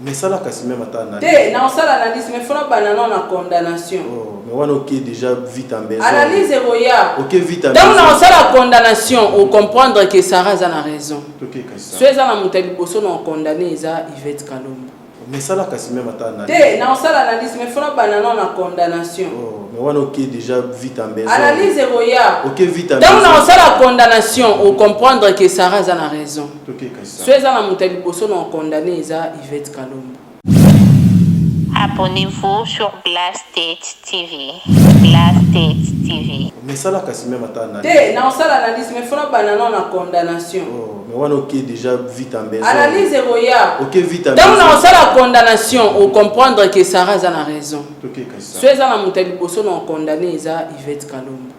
Mais ça là quand même à analyse. Non, ça l'analyse mais faut pas la condamnation. Oh, mais on OK déjà vite en besoin. Analyse roya. OK vite en besoin. Donc on ça la condamnation ou comprendre que Sarah a raison. OK ça. Ceux ça la montagne bosso non condamné Isa Yvette Kalombo. Mais ça là quand même à analyse. Non, ça l'analyse mais faut pas la condamnation. Oh, mais on OK déjà vite en besoin. Analyse roya. OK vite en besoin. Donc besoin. on ça la condamnation ou comprendre que Sarah a raison. OK ça. Ceux ça la montagne bosso non condamné Isa Yvette Kalombo. Abonnez-vous sur Blasted TV. Blasted TV. Mais ça là quand même à analyse. Non, ça l'analyse mais faut pas la condamnation. Oh, mais on OK déjà vite en besoin. Analyse roya. OK vite en donc besoin. on ça la condamnation ou comprendre que Sarah a raison. OK ça. Ceux ça la montagne bosso non condamné Isa Yvette Kalombo.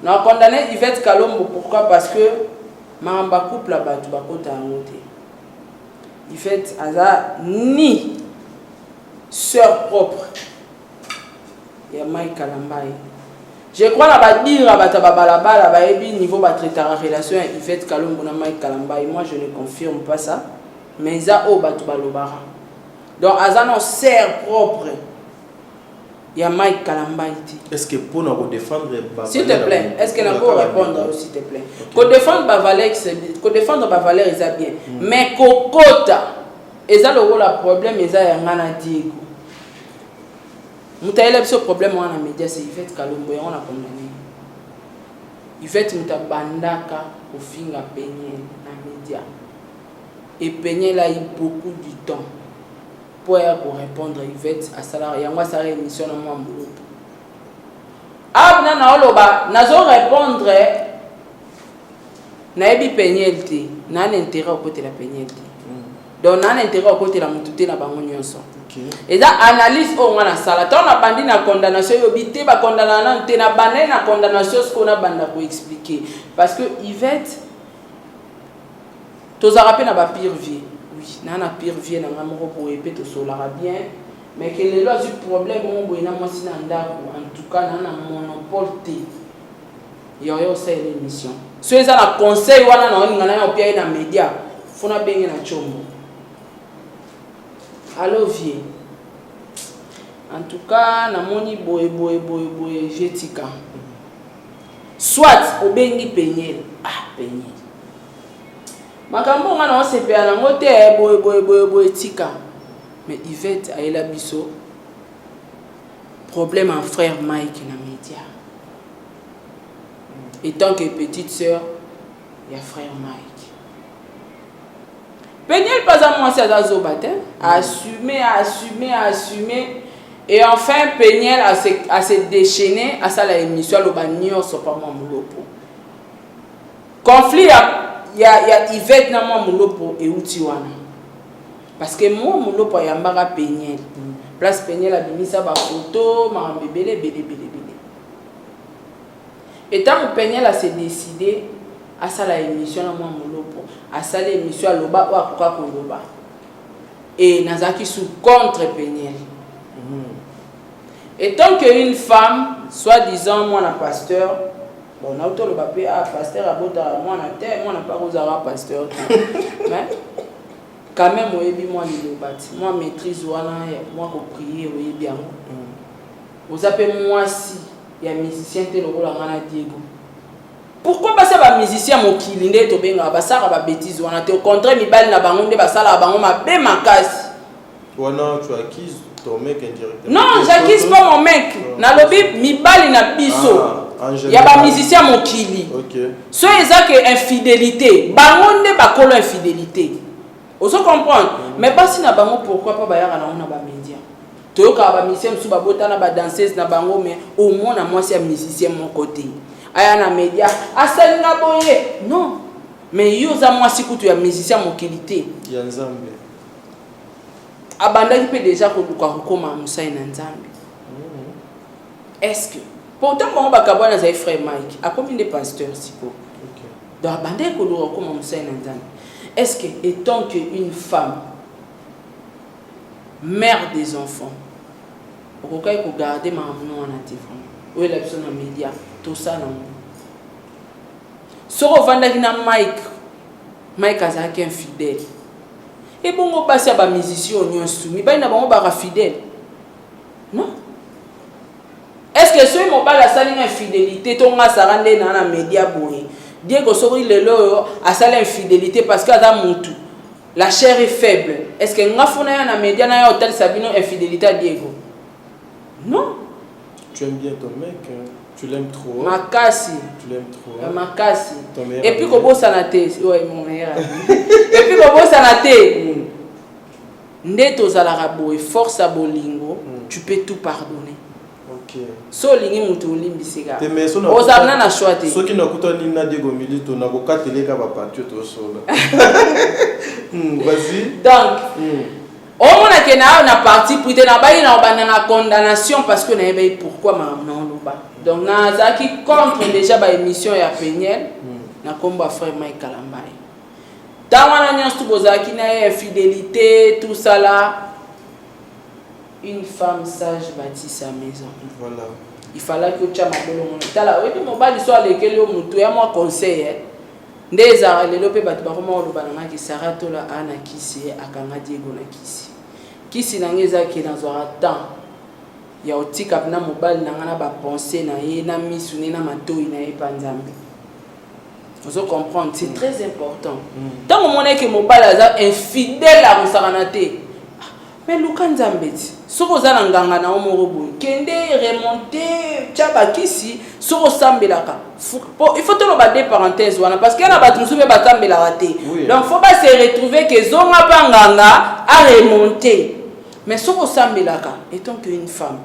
Non condamné Yvette Kalombo pourquoi parce que mamba couple là-bas tu vas côté monter. Yvette aza ni sœur propre. Il y a Mike Kalambaye. Je crois que la dire à niveau de traiter la relation avec Yvette Kalombo et Mike Kalambaye. Moi je ne confirme pas ça. Mais il y a balobara. Donc aza non sœur propre. Il y a Mike Kalambaye. Est-ce que pour nous défendre s'il te plaît, est-ce que nous pouvons répondre s'il te plaît? Qu'on défendre Bavalère, c'est qu'on défendre Bavalère, ils a bien. Mais Kokota, ils a le rôle à problème, ils a un an à dire. Nous avons ce problème dans les médias, c'est Yvette Kalombo, on a condamné. Yvette Mutabandaka au fin à peigner dans les médias. Et peigner là, il y a beaucoup de temps pour répondre à Yvette à salarié. Moi, ça émission dans mon boulot. Ah, nazo répondre na ebi pénalité na intérêt au côté la pénalité donc na intérêt au côté la mututé na bango nyonso et ça analyse au ngana sala tant na bandi na condamnation yobité ba condamnation te na banai na condamnation ce qu'on a banda ko expliquer parce que Yvette to za rappel na ba pire vie oui na pire vie na ngamoko pour épée to solara bien. Mais que les lois du problème, en tout cas, dans un monopole, il y a aussi l'émission. Si vous avez un conseil, vous avez un média, il faut que vous ayez un chombo. Allô, vieux. En tout cas, vous avez un jetika. Soit, vous avez un peigné. Ah, peigné. Makambo, on a un CPA, on a un jetika. Mais Yvette a eu la biseau. Problème en frère Mike dans les médias. Et tant que petite sœur, il y a frère Mike. Péniel pas à moi, c'est à Zobatin. Assumer. Et enfin, Péniel a se déchaîné à ça la émission. Le bagnon, c'est pas mon moulopo. Conflit, il y a Yvette dans mon moulopo et Utiwana. Parce que moi, mon lopo y a un Péniel. Place Péniel a mis sa photo, ma bébé. Et tant que Péniel a décidé à ça la émission, à moi, mon lopo, à ça l'émission à l'oba ou à quoi qu'on l'oba. Et Nazaki sous contre Péniel. Et tant qu'une femme, soi-disant, moi, un pasteur, bon, on a autant le papier, pasteur, à bota, moi, on a terre, moi, on n'a pas osé pasteur. Mais, quand même, moi maîtrise moi prier bien. Vous appelez moi si il y a musicien tel rôle à Diego. Pourquoi pas ça va musicien mon kilinde to benga ba ça va bêtise on a te au contraire mi bal na bango nde ba sala bango ma be makasi. Voilà, tu acquises ton mec indirectement. Non, j'acquise pas mon mec. Na lobi mi bal na biso. Il y a ba musicien mon kili. OK. So eza que infidélité, bango nde ba kolo infidélité. Vous comprenez? Mais pas si na bango pourquoi pas bayara na on a ba média. Toyoka ba musicien sous ba botana ba danseuse na bango mais au moins na moi c'est un musicien mon côté. Aya na média, asali na boye. Non. Mais yo za moi si kutu ya musicien mon qualité. Ya Nzambe. Abanda qui peut déjà ko luka koma musai na Nzambe. Est-ce que pourtant quand on va kabwana za frère Mike, a combien de pasteurs siko? OK. Donc abanda ko luka koma musai na Nzambe. Est-ce que, étant qu'une femme, mère des enfants, on peut garder ma maman en attivant, ou elle a besoin de médias, tout ça non. Si on va Mike a été infidèle, Et bon, on passe à la musicien, on est soumis. Il n'y a pas fidèle. Non? Est-ce que ce mobile a salé une infidélité? Ton gars s'est rendu dans les médias bourrés. Dire que ce a salé une infidélité parce qu'il y a un tout. La chair est faible. Est-ce que nous avons un média dans un hôtel Sabino infidélité à Diego? Non. Tu aimes bien ton mec, tu l'aimes trop. Makasi. Tu l'aimes trop. Makasi. Et puis comment ça n'a été? Oui, mon meilleur ami. Et puis comment ça n'a été? Ndeto Zalarabo et force à Bolingo, tu peux tout pardonner. Ok. So lingi mutu limbisika. Mais ça Ozabna na choite. Ceux qui n'ont pas ni na Diego Milito na boka télé ka ba partir to solo. Vas-y. Donc, on a que na parti pour te na bayi na condamnation parce que na bayi pourquoi maman no ba. Donc na zaki contre déjà ba émission ya Peniel na komba frère Mike Kalambai. Dans la nuance tout bozaki na infidélité tout ça là. Une femme sage bâtit sa maison. Voilà. Il fallait que tu aies ma belle monnaie. Tala, oui, mon bal soit lequel yo mutu ya moi conseil. Ndeza lelo pe batu ba koma oloba na ki sarato la ana kisi akanga Diego na kisi. Kisi na ngeza ki na zwa temps. Ya otika na mobile na ngana ba penser na ye na misu ne na matoi na ye panzambe. Vous comprenez, c'est très important. Tant on est que mobile est infidèle à Rosaranate. Mais Lukan Zambeti, soko zana nganga na omorobo, kende remonter tchaba kisi, soko sambelaka. Il faut te le battre parenthèse wana parce qu'il y a ba tunsu be batambela raté. Donc faut pas se retrouver que zonga pa nganga a remonter. Mais soko sambelaka étant qu'une femme.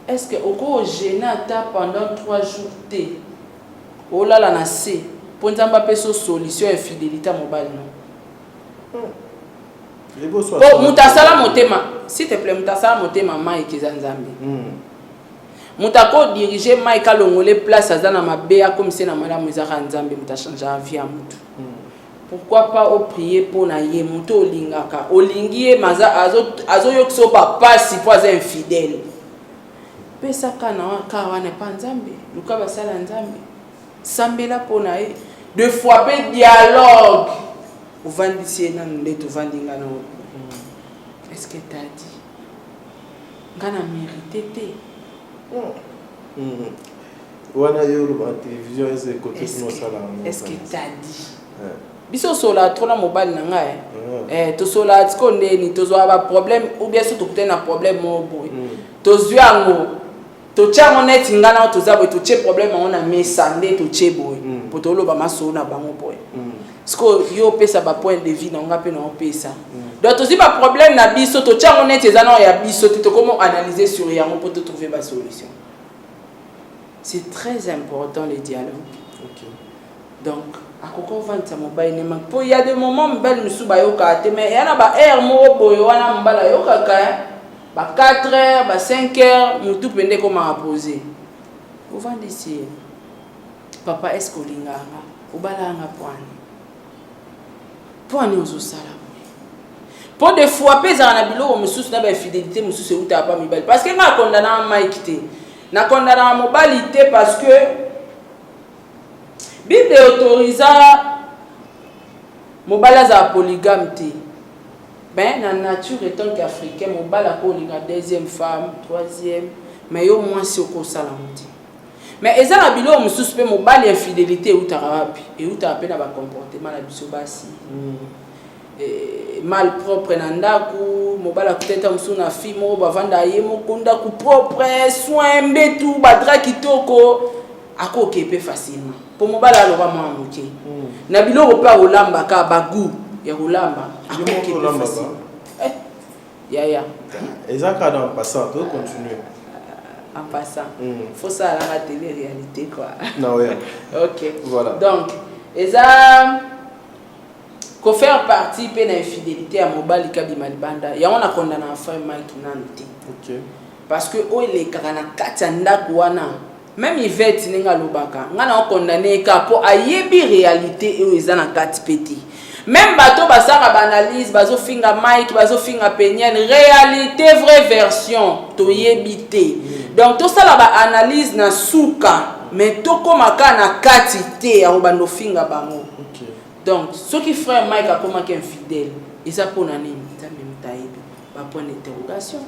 Est-ce que oko genata pendant 3 jours té? Oh là là na C. Pour nzamba peso solution infidélité mobile non. Oh, mutasala motema, s'il te plaît, mutasala motema Mike Zanzambi. Mutako diriger Mike à l'ongolé place à Zana Mabea comme c'est na madame Muzara Nzambi, mutachanje la vie à mutu. Pourquoi pas au prier pour na ye muto olingaka, olingie maza azo yokso papa si fois infidèle. Pesa kana kawa ne pas Nzambi, luka basala Nzambi. Sambela pour na ye, deux fois pe dialogue. Est-ce que tu as dit? Ngana mérité. Est-ce que tu as dit? Biso sola trop na mobile na ngai. To sola tkonde ni to zo ba problème ou bien surtout que tu as un problème mo boy. To zuango to cha honnête ngana to za boy to che problème on a mis sandé to che boy. Poto lo ba maso na bango boy. Parce que yo pesa ba point de vie na nga pe na pesa. Donc aussi pas problème na biso to cha honnête ezana ya biso to comment analyser sur yango pour te trouver ba solution. C'est très important le dialogue. OK. Donc akoko vendre sa mobile ne manque. Il y a des moments mbel musu ba yo ka te mais il y a ba heure mo boyo wana mbala yo ka ba 4 heures ba 5 heures mutu pende comment poser. Vous vendez ici. Papa est-ce que linganga ubala nga poani. Pour nous au salam. Pour des fois pesa na bilo mususu na ba fidélité mususu uta pas mibali parce que na condamna Mike te. Na condamna mobilité parce que Bible autorisa mobala za polygame te. Ben na nature étant qu'africain mobala ko linga deuxième femme, troisième, mais yo moins si ko salamuti. Mais eza na bilo mususu pe mobali infidélité uta rapi et uta pe na ba comportement na biso basi. Mal propre na ndaku mobala kuteta musu na fille mo bavanda ye mo konda ku propre soin mbetu badra kitoko akokepe facilement pour mobala lo ba mwamuke na biloko pa olamba ka bagu ya olamba akokepe facilement ya ezaka dans passant to continuer en passant faut ça la télé réalité quoi non ouais. OK voilà donc eza ko faire partie pe na infidélité à mobali kabima libanda ya on a condamné femme Mike Nante. OK Parce que o le kana katanda wana même Yvette ninga lobaka ngana condamné ka po ayebi réalité e ezana kati peti même bato basaka banalise bazo finga Mike bazo finga Peniel réalité vraie version to yebité donc tout ça là ba analyse na suka mais to komaka na kati te ya bando finga bango. OK Donc, ce qui frère Mike a commencé infidèle, Et ça pour l'année, ça même taille, pas point d'interrogation.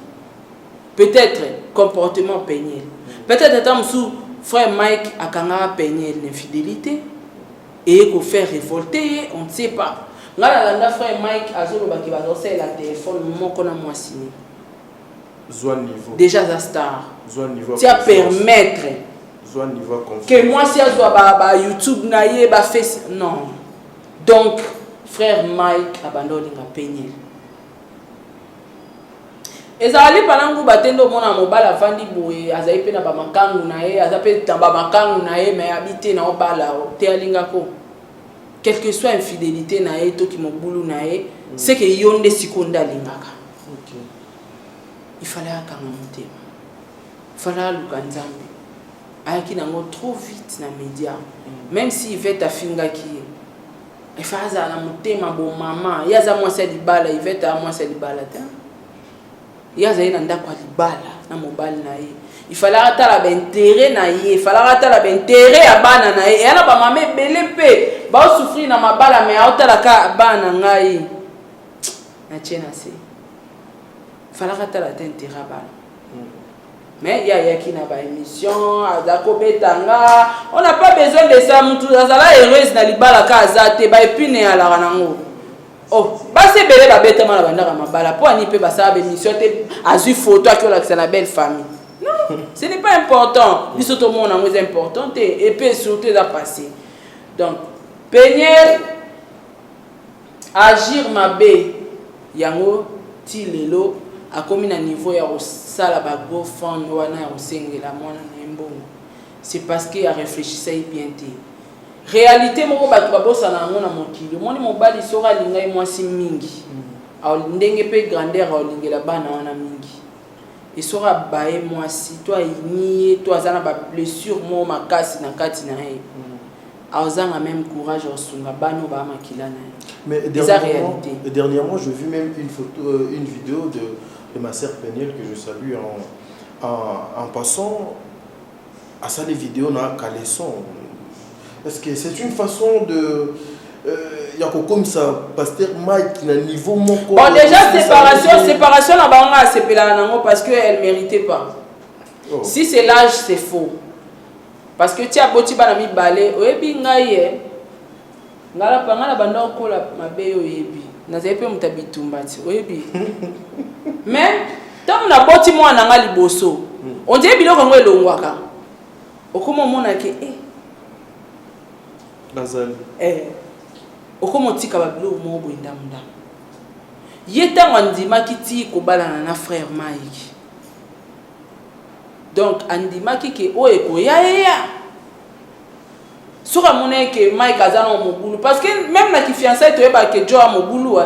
Peut-être comportement péniel. Peut-être étant sous frère Mike a kanga péniel l'infidélité et qu'on fait révolter, on ne sait pas. Là, la frère Mike a zolo baki va lancer la téléphone moment qu'on a moins signé. Déjà la star. Tu as permettre que moi si je dois YouTube naie ba face non. Donc frère Mike abandonne la péniel. ezali palangu batendo mona mobala vandi boye azali pe na ba makangu na ye azape tamba makangu na ye mais habité na obala te alingako quelle que soit infidélité na ye to ki mobulu na ye c'est que yonde sikonda lingaka il fallait akanga motema il fallait luka nzambe ayaki nango trop vite na média même si il veut ta finga ki il fallait na motema bon maman yaza moi c'est libala il veut ta moi c'est libala ta yaza ina ndako libala na mobali na ye il fallait atala ba intérêt na ye il fallait atala ba intérêt ya bana na ye yana ba mama belé pe ba souffrir na mabala mais atala ka bana ngai na tchena se il fallait atala ta intérêt bana mais ya qui na ba émission azako betanga on n'a pas besoin de ça mutu azala heureuse na libala ka azate ba epine ya la nango. Oh, c'est belé ba bête ma banda mabala pour ani pe ba sa émission te azu photo qui la na belle famille. Non, ce n'est pas important. Biso tout le monde est important et puis surtout ça passer. Donc Péniel agir mabe yango ti lelo a comme na niveau ya sala ba go fond wana ya sengela mwana na mbongo. C'est parce qu'il a réfléchi ça bien té. Réalité moko bato babosa na ngona mokili moni mobali sora lingai mwasi mingi au ndenge pe grandeur au lingela bana wana mingi et sora bae mwasi toi ini toi azana ba blessure mo makasi na kati na ye azanga même courage au sunga bano ba makila na mais dernièrement j'ai vu même une photo une vidéo de ma sœur Péniel que je salue en passant à ça des vidéos na caleçon. Parce que c'est une façon de... Il y a comme ça, pasteur Mike, qui a un niveau mon corps. Bon, déjà, séparation, la banga, c'est parce qu'elle ne méritait pas. Oh. Si c'est l'âge, c'est faux. Parce que tu as beau banami balé, oyebi ngaye, ngala panga banda okola mabe oyebi. Nazaye pe mutabitumba ti oyebi. Mais tant na boti mo ananga liboso. On dirait biloko ngo elongwaka. Okoma mona ke okomotika babilo mo boinda mda yeta ngandima kiti ko balana na frère Mike donc andima kike o eko ya sura mona ke Mike azana mobulu parce que même na ki fiançailles to yeba ke jo mobulu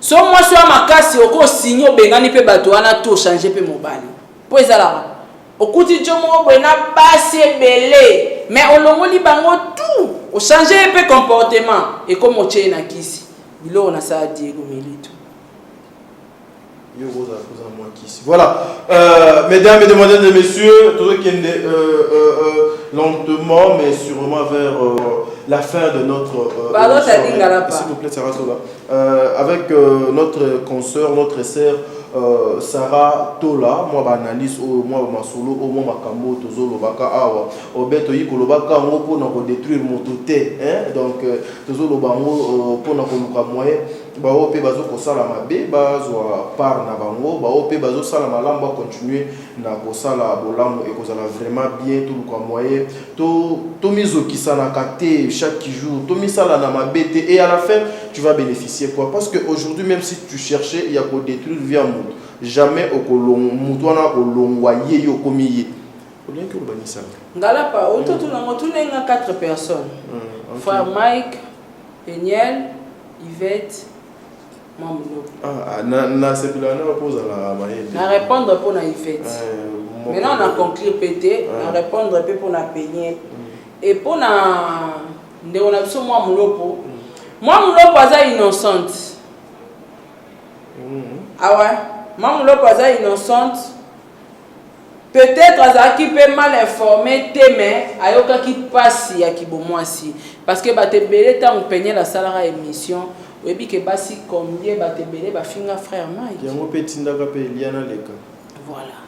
so moi so makasi oko signo bengani pe bato wana to changer pe mobali po ezala okuti jo mo boina basi belé mais on longoli bango tout au changer un peu comportement et comme on tient na kisi bilo on a ça Diego Milito voilà mesdames et demoiselles et messieurs tout ce qui est lentement mais sûrement vers la fin de notre s'il vous plaît Sarah Tola avec notre consoeur notre sœur Sarah Tola, moi analyse moi masolo au moi makambo tozolo baka awa obeto yiko baka ngo pona ko détruire mototé hein donc tozolo bango pona ko luka moyen ba ope bazo ko sala mabe bazwa par na bango ba ope bazo sala malamba continuer na ko sala bolamu et ko sala vraiment bien tout luka moyen to mizo kisana kate chaque jour to misala na mabe et à la fin tu vas bénéficier quoi parce que aujourd'hui même si tu cherchais il y a ko détruire via jamais au colon mutwana olongwaye yo komiye olien que urbanisa ngala pa autour na motunenga 4 personnes frère Mike Péniel Yvette Mamulo na sepilana pose la maye na répondre pour na Yvette maintenant on a conclu pété na répondre peu pour na Péniel et pour na ndeko na biso moi mulopo aza innocente ah ouais Maman Lopoza innocente. Peut-être Azaki peut mal informé, mais Ayoka qui passe à Kibomoisi. Parce que Bate Belé, tant on peignait la salle à émission, oyebi ke basi combien batebele bafinga frère Mike yango pe tindaka pe Eliana leka voilà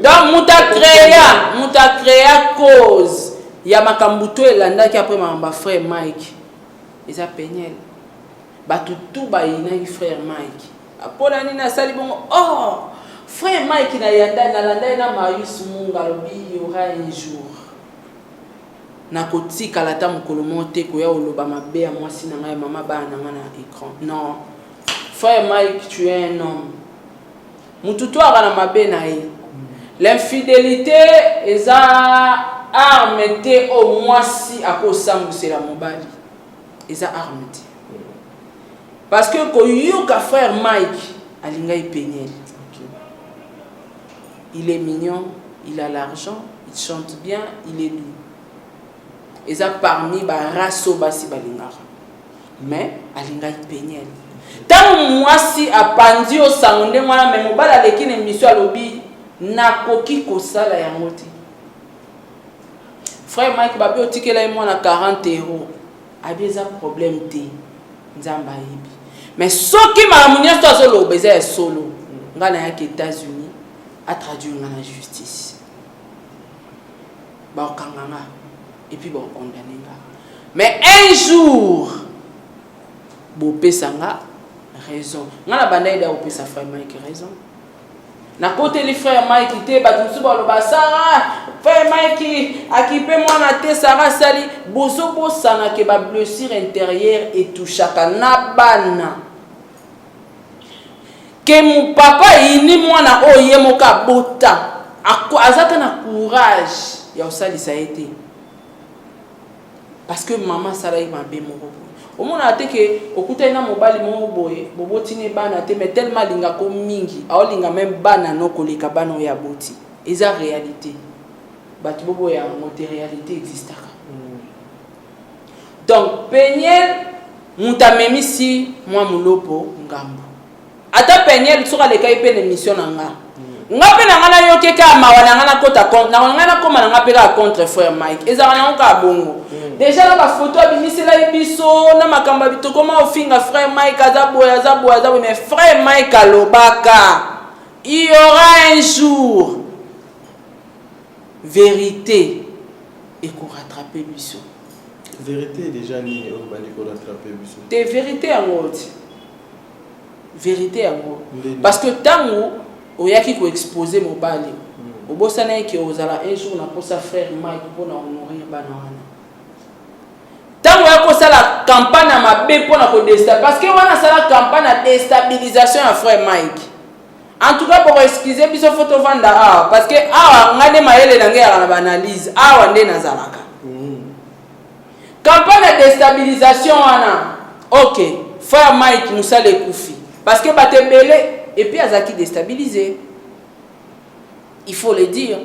donc muta créa cause ya makambuto elandaki après mamba frère Mike eza penyel batu tout bayinaki frère Mike apona nini asali bongo oh frère Mike na yanda na landa na Marius Munga lobi y aura un jour na kotika la ta mokolo monte ko ya oloba mabe ya mwasi na ngai mama ba na na écran non frère Mike tu es un homme mututo na mabe na ye l'infidélité eza arme te au mwasi akosambusela mobali eza arme te parce que koyoka frère Mike alinga ipenyel il est mignon, il a l'argent, il chante bien, il est doux. Et ça parmi les races basi balingara. Mais alinga ipenyel. Tant moi si apandi au sangonde moi mais mo bala leki na émission à lobby na koki ko sala ya ngoti. Frère Mike babi otikela moi na 40 €. Abeza problème té. Nzamba yibi. Mais soki malamunya to solo beza solo. Ngana ya ke États-Unis a traduit la justice. Et puis bon condamné. Mais un jour, Bopé Sanga raison. Ngana banda ida Bopé sa frère Mike raison. Na côté les frères Mike était battu sur le Sarah, frère Mike akipé moi na te Sarah sali bozo bosana ke ba blessure intérieure et tout chaka na bana. Que mon papa ini mwana oye moka bota azaka na courage ya osali ça été parce que maman sala ma be moko o mona ate ke okuta ina mobali mo boye bobotine bana te mais tellement linga ko mingi aolinga même bana no koleka bana ya boti eza réalité batu bobo ya mote réalité existaka donc penyel mutamemi si moi mulopo ngambo ata penyel soka le kai pe l'émission nanga ngape na ngana yoke ka mawana ngana kota compte na ngana koma na ngape ka contre frère Mike ezaka na ka bongo déjà na ba photo abimisela ibiso na makamba bitoko ma ofinga frère Mike azaboya mais frère Mike alobaka il y aura un jour vérité et qu'on rattraper biso vérité déjà ni on va dire qu'on rattraper biso des vérités en mode vérité yango parce que tango oyaki ko exposer mobali obosana ki ozala un jour na posa frère Mike pour na honorer bana wana tango yako sala campagne mabe pour na ko déstabiliser parce que wana sala campagne de déstabilisation à frère Mike en tout cas pour excuser biso photo vanda parce que ngane mayele na ngera na analyse nde nazalaka campagne de déstabilisation wana OK frère Mike musale kufi parce que batebele et puis azaki déstabilisé il faut le dire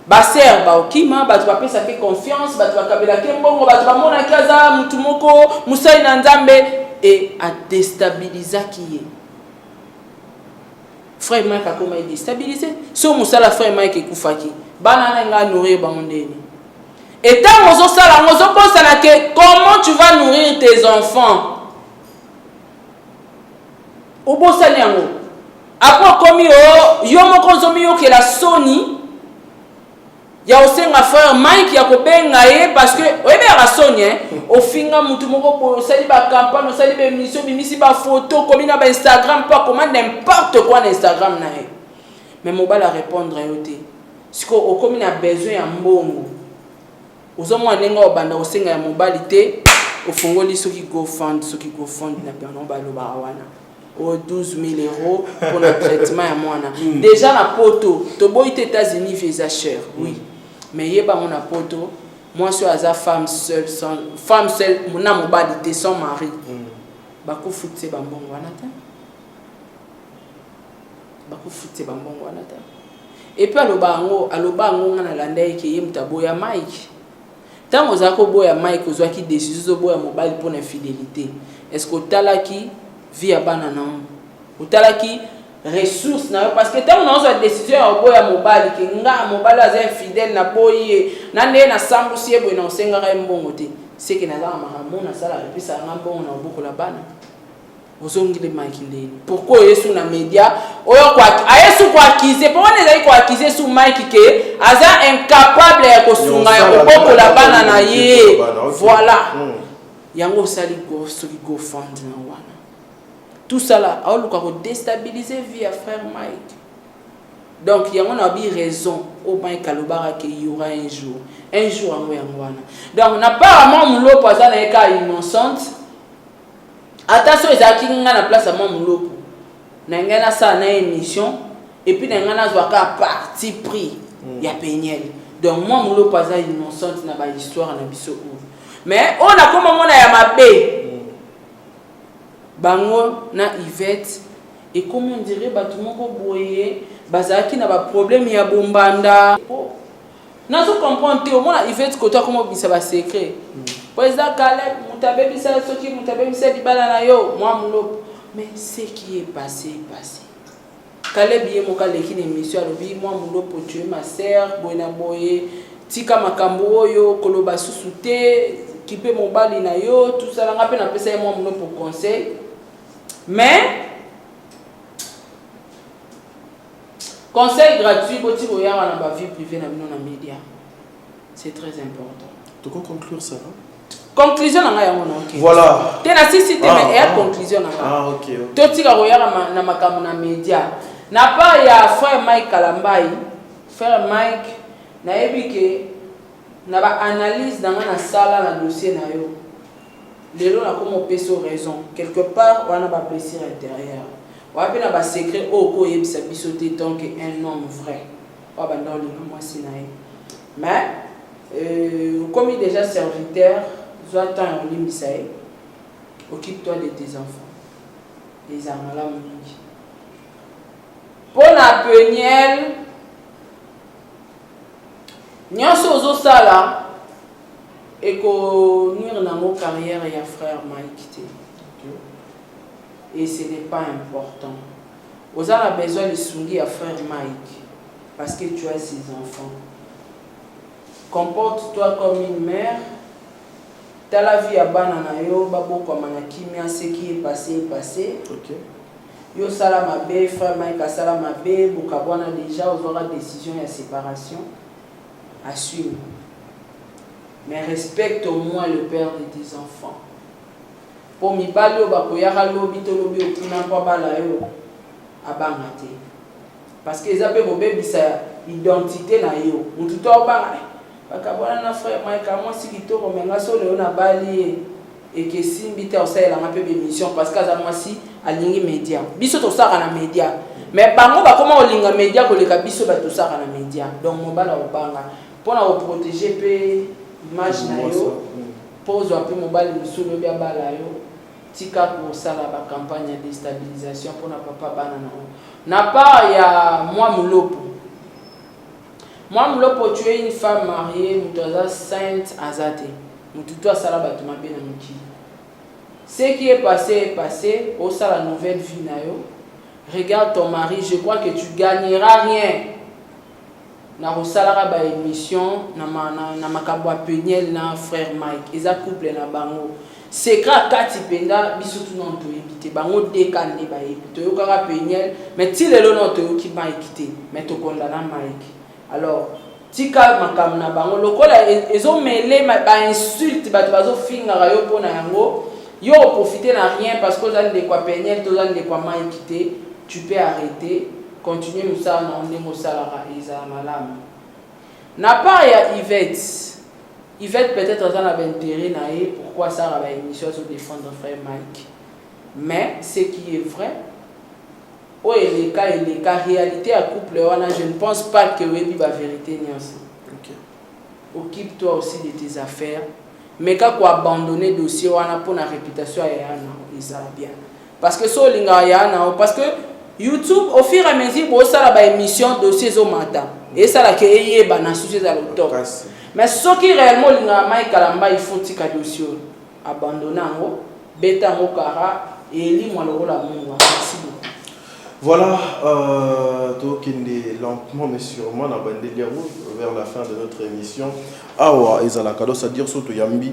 baser ba okima batu bapesa ke confiance batu bakabela ke mbongo batu bamona kaza mutu moko musai na nzambe et a déstabilisé qui frère Mike a comment déstabilisé so musala frère Mike ekufaki bana na nga nourrir bangondeni et tant ozo sala ozo posa na ke comment tu vas nourrir tes enfants obosani yango après komi yo moko zomi yo ke la soni ya osenga frère Mike ya kobenga ye parce que oyebe ya soni ofinga mutu moko po sali ba campagne sali ba émission bimisi ba photo komi na ba Instagram pas comment n'importe quoi na Instagram na ye mais mobala répondre yo te siko okomi na besoin ya mbongo ozomwa nenga obanda osenga ya mobali te ofungoli soki go fund na perdon baloba wana au 12 000 € pour le traitement à moi. Déjà la poto, tobo aux États-Unis visa cher, oui. Mais yeba mon poto, moi je suis femme seule, mon amobalité sans mari. Bako foutse bambongo wanata. Et puis alobango ngana landai ke yem taboya Mike. Tant aux boya Mike aux qui décision boya mobile pour l'infidélité. Est-ce que talaki via banana utalaki ressources na parce que tant on a décision au boya mobile ki nga mobile aza infidèle na boye na nde na sambusi ebo na osenga ka mbongo te c'est que naza makambo na sala et puis ça ngambo on a beaucoup la bana ozongile Mike ndeni pourquoi yesu na media oyo kwa ayesu kwa accuser pour on ezali kwa accuser sous Mike que aza incapable ya kosunga ya koboko la bana na ye voilà yango sali go soki go fund na wana tout ça là aoluka ko déstabiliser vie à frère Mike. Donc, il y a une raison au Mike Kalobara qu'il y aura un jour en Wana. Donc, apparemment, mon lot pas un innocente. Attention, ils ont la place à mon lot. N'engana ça na émission et puis n'engana zwaka parti pris. Il y a Péniel. Donc, moi mon lot pas innocente na ba histoire na biso. Mais on a comme on a yamabe. Bango na Yvette et comment on dirait batumo ko boyer. Bazaki na ba problème ya bombanda nazo comprendre te au moins il fait côté comment bisa ba secret président Caleb mutabe bisa soki mutabe bisa dibala na yo moi mulo mais ce qui est passé Caleb yé moka lekine émission alobi moi mulo pour tuer ma sœur boina boye tika makambo yo koloba susute kipe mobali na yo tout ça nga pe na pesa moi mulo pour conseil mais conseil gratuit pour tirer dans vie privée dans les médias. C'est très important. Tu peux conclure ça? Conclusion dans la voilà. Tu as si mais conclusion dans ah ok. Tu tires dans ma média. N'a pas ya frère Mike Kalambai. Frère Mike na ebike na ba analyse dans la salle dans dossier na yo. Les gens ont comme peso raison. Quelque part on a pas plaisir intérieur. On a un secret au coin de sa bisoté tant qu'un homme vrai. On va dans le nom mais comme il est déjà serviteur, tu attends en ligne, occupe-toi de tes enfants. Les amala mouillés. Pour la Péniel, nyonso zo sala et ko nuire na mo carrière ya frère Mike. Et ce n'est pas important. Vous avez besoin de souligner à frère Mike parce que tu as ses enfants. Comporte-toi comme une mère. Dans la vie à Bananayo, babo comme un ce qui est passé. Ok. Yo salamabe, frère Mike a salamabe, bokabwana déjà vous aura décision et séparation. Assume. Mais respecte au moins le père de tes enfants. Pour mi balo ba ko yaka lobi to lobi okuna pa bala yo abanga te parce que ezape ko bebisa identité na yo mutu to banga bakabona na frère Mike moi siki to ko menga so le na bali et que simbi te osala na pe émission parce que za moi si alingi média biso to saka na média mais bango ba comment olinga média ko le biso ba to saka na média donc mo bala obanga pona o protéger pe image na yo pose un peu mobile solo bia bala yo tika pour ça la campagne de déstabilisation pour na papa banana na pas ya moi mulopo tu es une femme mariée mutoza sainte azate mututo sala ba tuma bena muki ce qui est passé au ça la nouvelle vie na yo regarde ton mari je crois que tu gagneras rien na rosalara ba émission na makabo Péniel na frère Mike eza couple na bango secret kati penda biso tout non to éviter bango décané ba éviter yo kaka Péniel mais ti lelo non to ki ba éviter mais to condamna Mike alors tika makam na bango lokola ezo mêler ba insulte ba to bazo finga yo pona yango yo profiter na rien parce que za de quoi Péniel to za de quoi Mike tu peux arrêter. Continuer nous ça on est mosalara isa malam n'a pas ya Yvette peut-être dans la intérêt naé pourquoi ça va émission sur défendre frère Mike mais ce qui est vrai oh et les cas réalité à couple je ne pense pas que oui la vérité ni aussi occupe-toi aussi de tes affaires mais quand quoi abandonner dossier on a pour la réputation ya ça bien parce que so linga ya parce que YouTube au fur et à mesure pour ça la émission dossier au matin et ça la que yé bana sujet à l'auteur mais ce qui réellement linga Mike Kalamba il faut tika dossier abandonner ngo beta ngo kara et li moi le rôle à moi merci beaucoup Voilà, donc lentement mais sûrement on a bandé vers la fin de notre émission. Awa ezalaka c'est-à-dire soto yambi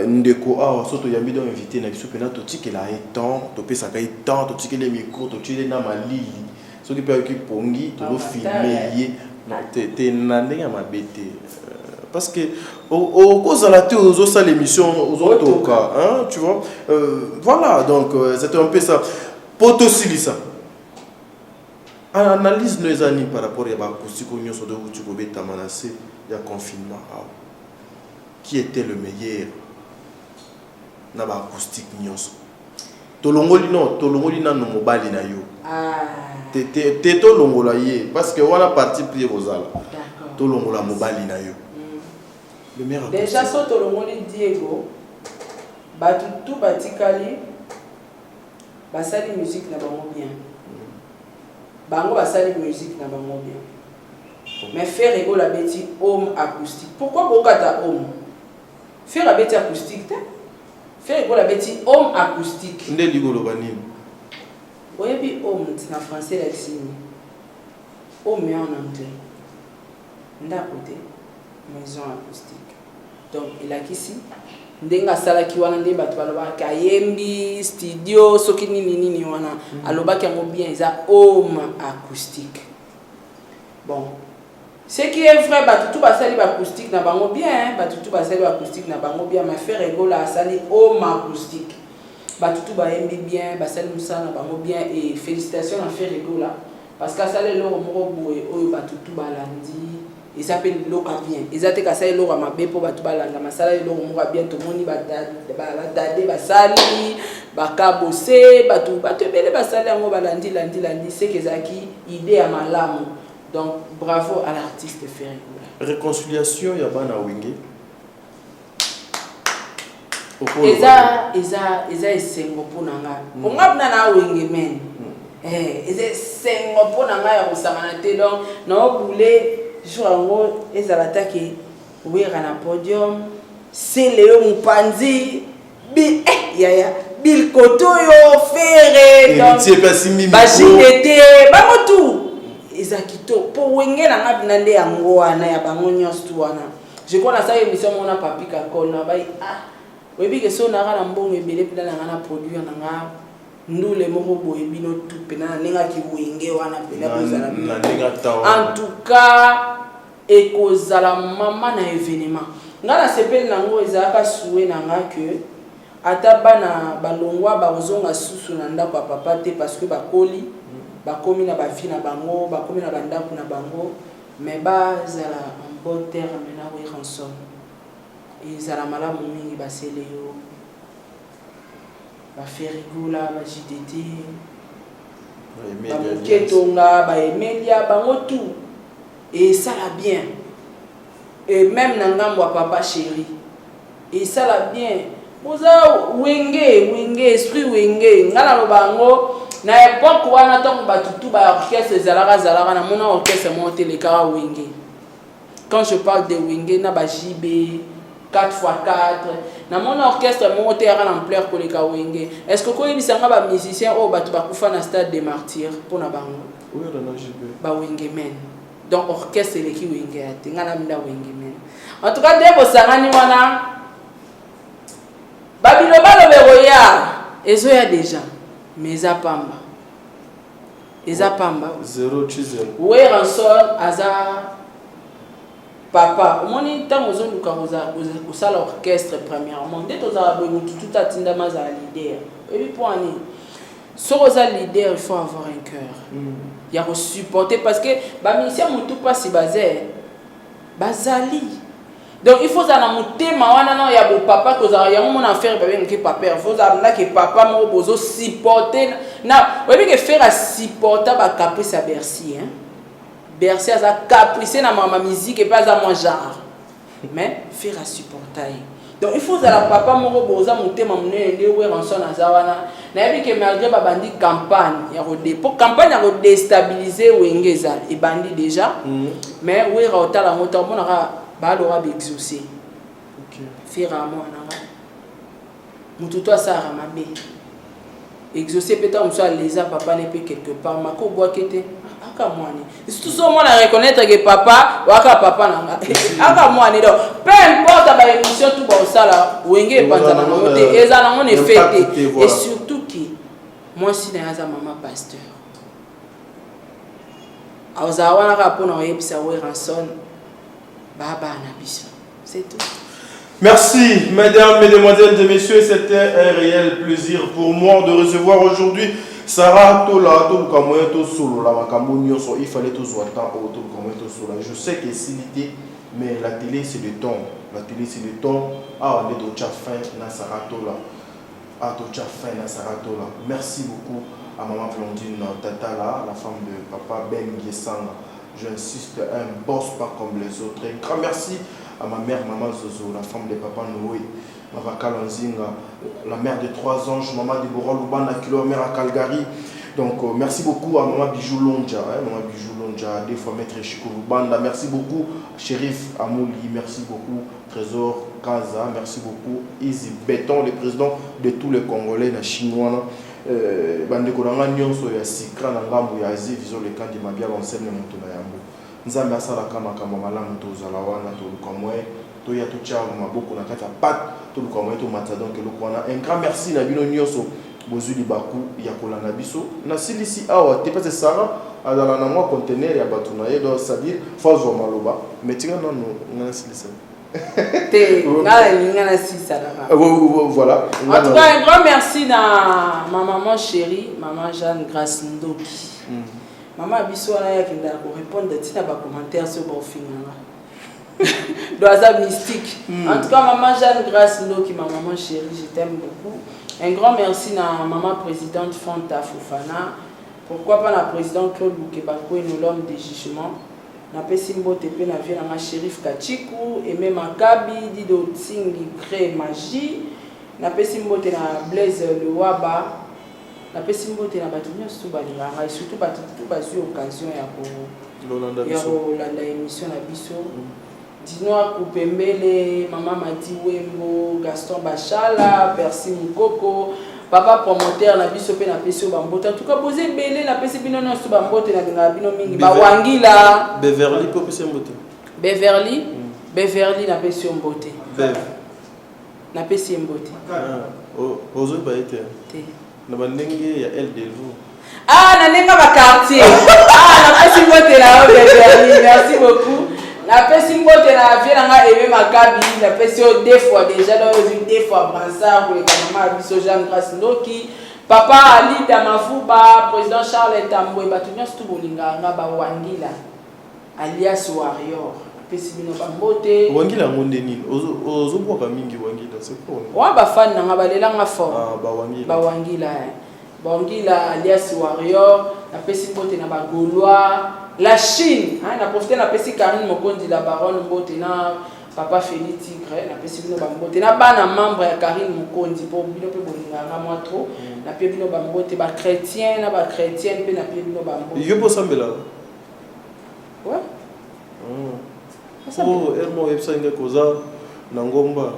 ndeko awa soto yambi donc invité na biso pena to tikela temps to pesa ka temps to tikela micro to tikela na malili so ki pe ki pongi to lo filmer yé te na ndenge mabete parce que au cause de la théorie aux ça l'émission aux autres cas hein tu vois voilà donc c'était un peu ça poto silisa analyse nos amis par rapport à la acoustique union sur de tu peux beta menacé il y a confinement qui était le meilleur na ba acoustique nyonso tolongoli na no mobali na yo te tolongola ye parce que wala parti prier bozala tolongola mobali na yo le meilleur déjà so tolongoli Diego batutu batikali basali musique na bango bien bango basali musique na bango bien mais faire rigolo la bêtise homme acoustique pourquoi bokata homme faire la bêtise acoustique faire rigolo la bêtise homme acoustique ndé ligolo banini oyebi homme na français la signe homme en anglais nda côté maison acoustique donc il a qu'ici ndenga salaki wana nde bato balobaka kayembi studio soki nini wana alobaki yango bien eza homme acoustique bon ce qui est vrai batutu basali ba acoustique na bango bien batutu basali ba acoustique na bango bien mais faire rigola asali homme acoustique batutu bayembi bien basali musala na bango bien et félicitations à faire rigola parce que asali loro moko boye oyo batutu balandi ils s'appellent loka bien ils ont été cassés loro mabe po batu balanda masala loro moko bien to moni badade basali bakabose batu ebele basali yango balandi landi c'est que zaki idée à malamu. Donc, bravo à l'artiste Ferrigoula. Réconciliation, il y a pas na wenge. Eza esengo ponanga. Ponga na wenge men. Eza esengo ponanga ya kusangana te donc na obule jour ngo eza l'attaque wera na podium. C'est Léo Mpanzi bi yaya bil kotoyo ferre donc bajidete bango tout. Ezakito po wenge na ngabina nde yango wana ya bango nyonso wana je crois na sa émission mona papi kakol na bai webi ke so na kana mbongo ebele pina na ngana produire na nga ndule moko boye bino tout pena nenga ki wenge wana pena kozala en tout cas ekozala mama na événement ngana sepeli nango ezaka souhait na nga que ata bana balongwa bazonga susu na ndako ya papa te parce que bakoli bakomi na bafi na bango bakomi na bandako na bango mais bazala en bon terme na we ransom ezala malamu mingi basele yo ba Ferrigoula ba JDT ba Muketonga ba Emelia bango tout et ça la bien et même na ngambo papa chéri et ça la bien boza wenge esprit wenge ngala lo bango na époque wana tant batutu ba orchestre zalaka na mona orchestre monté les kara wenge quand je parle de wenge na ba JB 4x4 na mona orchestre monté à l'ampleur pour les kara wenge est-ce que koyi bisanga ba musicien o batu ba kufa na stade des martyrs pour na bango oui na JB ba wenge men donc orchestre les ki wenge ate ngala minda wenge men en tout cas debo sangani wana babilo balo ezo ya déjà mais à pamba zéro chisel ouais ranson aza papa moni tango zo luka koza l'orchestre premièrement dès to za boye tout atinda maza leader et puis pour ani soza leader il faut avoir un cœur il y a supporter parce que ba musicien mutu pas si bazali donc il faut ça na mutema wana na ya bo papa ko za ya mon affaire ba bien que papa il faut ça na que papa mo bozo supporter na oui que faire à supporter ba caprice à Bercy hein Bercy a caprice na ma musique et pas à mon genre mais faire à supporter donc il faut ça la papa mo bozo mutema munene we ranson na za wana na bi que malgré ba bandi campagne ya rodé pour campagne à déstabiliser wengeza et bandi déjà mais we rota la moto mon balora exaucer faire à moi na mututo asara mabe exaucer peut-être on soit les papa n'est pas quelque part mako bois qui était aka moani surtout so moi la reconnaître que papa waka papa nanga aka moani donc peu importe ba émission tout ba osala wenge panzana ngote ezana on est fêté et surtout qui moi si na za maman pasteur azawana ka pona oyebisa we ranson baba na biso c'est tout. Merci, mesdames, mesdemoiselles et messieurs, c'était un réel plaisir pour moi de recevoir aujourd'hui Sarah Tola, il fallait tout soit temps. Je sais que c'est l'idée, mais la télé c'est le temps. La télé c'est le temps. Ah, on est au fin na Sarah Tola. Ah, au fin na Sarah Tola. Merci beaucoup à maman Blondine Tatala, la femme de papa Ben Guessanga. J'insiste, un boss pas comme les autres. Un grand merci à ma mère, maman Zozo, la femme de papa Noé, Mama Kalanzinga, la mère de 3 anges, maman Deborah Lubana, qui est la mère à Calgary. Donc, merci beaucoup à maman Bijou Lonja, maman Bijou Lonja, des fois maître Chico Lubanda. Merci beaucoup, Shérif Amouli, merci beaucoup, Trésor Kaza, merci beaucoup, Easy Béton, le président de tous les Congolais, les Chinois. Bandeko na nyonso ya sikra na ngambu ya Asie vision le camp de Mabia l'enseigne moto na yambo nzambe asala kama malamu tozala wana toluka mwe toya tocha maboko na kati ya pat toluka mwe to matza donc lokwana un grand merci na bino nyonso bozwi libaku ya kolanda biso na silisi awa te parce Sarah azala na mwa conteneur ya bato na ye donc c'est-à-dire fazo maloba mais tinga nano ngana silisa voilà. En tout cas, un grand merci à ma maman chérie, maman Jeanne Grace Ndoki. Maman Abissoana qui m'a répondre à des commentaires sur mon film. Doisa mystique. En tout cas, maman Jeanne Grace Ndoki, ma maman chérie, je t'aime beaucoup. Un grand merci à maman présidente Fanta Fofana. Pourquoi pas la présidente Claude Boukebako et nous l'homme des jugements. Na pesi mbote pe na vie na Shérif Kachiku et même Akabi Dido Tsingi Cré Magie na pesi mbote na Blaise Lewaba na pesi mbote na batu nyonso balinganga et surtout batu tout bazui occasion ya ko landa émission na biso Dinoa Kupembele Mama Mati Wembo Gaston Bachala Percy Mukoko papa promoteur na biso pe na pesi bambota en tout cas poser belé na pesi bino na so bambote na bino mingi ba wangila Beverly po pesi mbote Beverly na pesi mbote na pesi mbote ozo ba été na bandenge ya El Delvo na nenga ba quartier na pesi mbote na Beverly merci beaucoup la pesi mbote na vie nga Aimé Makabi la pesi deux fois déjà dans deux fois Bransard pour les maman biso Jean Grace Ndoki papa Ali Damafuba président Charles Tambwe batu nyonso tu bolinga nga ba wangila alias Warrior pesi bino ba mbote wangila ngonde nini ozo boka mingi wangila c'est quoi wa ba fan nga balela nga fort ba wangila alias Warrior la pesi mbote na ba Gaulois la Chine, hein, na profité na pesi Karine Mokondi la baronne mbote na papa Félix Tigre na pesi bino ba mbote na bana membre ya Karine Mokondi pour bino pe bolinga nga moi trop na pe bino ba mbote ba chrétien na ba chrétienne pe na pe bino ba mbote yo po sambela ouais ermo epsanga koza na ngomba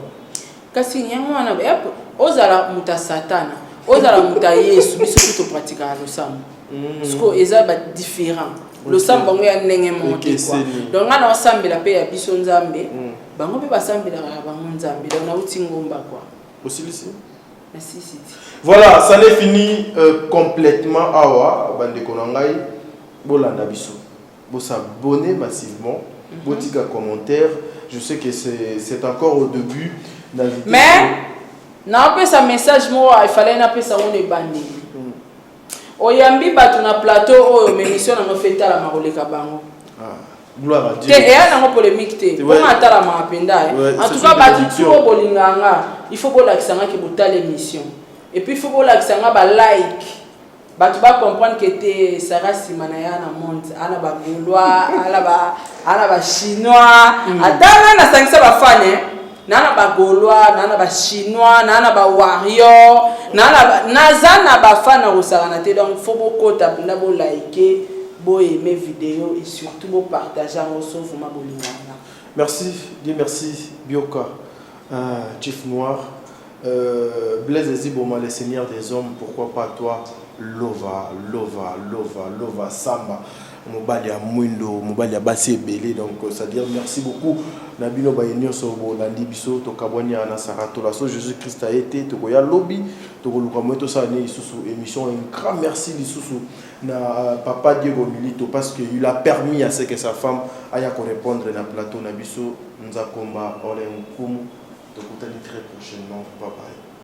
kasi nyango wana ozala muta satana ozala muta Yesu biso to pratika lo sam sko eza ba différent le sam bango ya ndenge monte quoi donc ngana osambela pe ya biso nzambe bango pe basambela bango nzambe donc na uti ngomba quoi osilisi merci. Voilà, ça n'est fini complètement awa bandeko na ngai bolanda biso bo s'abonner massivement botika commentaire je sais que c'est encore au début mais na pe sa message mo il fallait na pe sa on est bandé oyambi batu na plateau oyo émission na feta la maroleka bango gloire à Dieu te et na polémique te on atala ma penda en tout cas batu tout bolinganga il faut que l'accent que bota l'émission et puis il faut que l'accent ba like batu ba comprendre que te Sarah Simanaya na monde ana ba Gaulois ana ba chinois atana na sangisa ba fan nana ba Gaulois nana ba chinois nana ba warrior nana ba fan na te donc faut beaucoup tapina bo liker bo aimer vidéo et surtout bo partager en sauf ma bolingana. Merci, Dieu merci Bioka Chief Noir Blaise Ziboma, le Seigneur des hommes, pourquoi pas toi? Lova, Samba. Mobali ya Mwindo, Mobali ya Bassi Ebele. Donc, c'est-à-dire merci beaucoup. Nabino Bayenio Sobo, Nandi Biso, Tokabwani Anasara, Tolaso, Jésus-Christ a été, Tokoya Lobby, Tokolukamoto Sane, Isusu, émission. Un grand merci d'Isusu, na Papa Diego Milito, parce qu'il a permis à ce que sa femme aille répondre dans le plateau. Nabiso, Nzakomba, Olen Koum, Tokutani très prochainement. Bye bye.